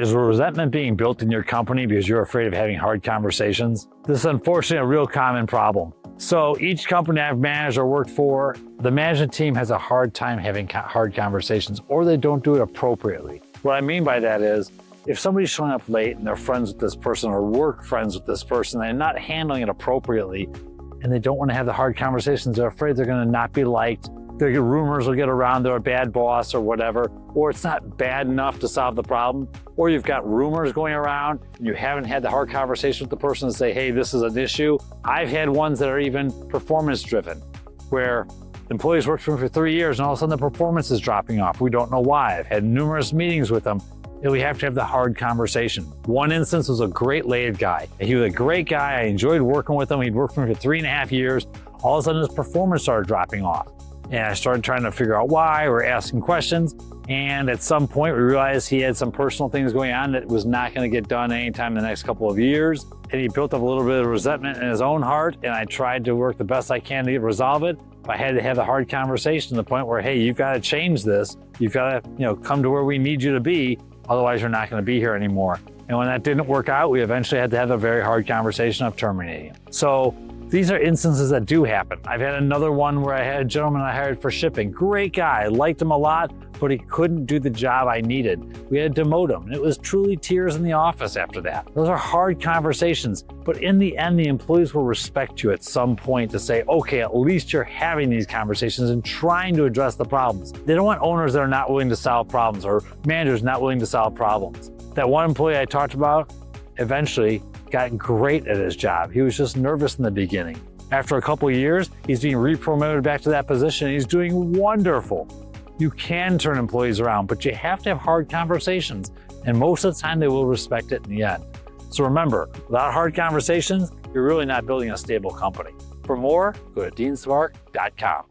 Is resentment being built in your company because you're afraid of having hard conversations? This is unfortunately a real common problem. So each company I've managed or worked for, the management team has a hard time having hard conversations, or they don't do it appropriately. What I mean by that is, if somebody's showing up late and they're friends with this person or work friends with this person, they're not handling it appropriately, and they don't want to have the hard conversations, they're afraid they're going to not be liked. Their rumors will get around, they're a bad boss or whatever, or it's not bad enough to solve the problem, or you've got rumors going around and you haven't had the hard conversation with the person to say, hey, this is an issue. I've had ones that are even performance driven, where employees worked for me for 3 years and all of a sudden the performance is dropping off. We don't know why. I've had numerous meetings with them, and we have to have the hard conversation. One instance was a great lead guy. He was a great guy. I enjoyed working with him. He'd worked for me for 3.5 years. All of a sudden his performance started dropping off. And I started trying to figure out why. We're asking questions. And at some point, we realized he had some personal things going on that was not going to get done anytime in the next couple of years. And he built up a little bit of resentment in his own heart. And I tried to work the best I can to resolve it. But I had to have a hard conversation to the point where, hey, you've got to change this. You've got to, come to where we need you to be. Otherwise, you're not going to be here anymore. And when that didn't work out, we eventually had to have a very hard conversation of terminating him. So these are instances that do happen. I've had another one where I had a gentleman I hired for shipping. Great guy, I liked him a lot, but he couldn't do the job I needed. We had to demote him, and it was truly tears in the office after that. Those are hard conversations, but in the end, the employees will respect you at some point to say, okay, at least you're having these conversations and trying to address the problems. They don't want owners that are not willing to solve problems or managers not willing to solve problems. That one employee I talked about eventually got great at his job. He was just nervous in the beginning. After a couple of years, he's being re-promoted back to that position. He's doing wonderful. You can turn employees around, but you have to have hard conversations. And most of the time, they will respect it in the end. So remember, without hard conversations, you're really not building a stable company. For more, go to deanspark.com.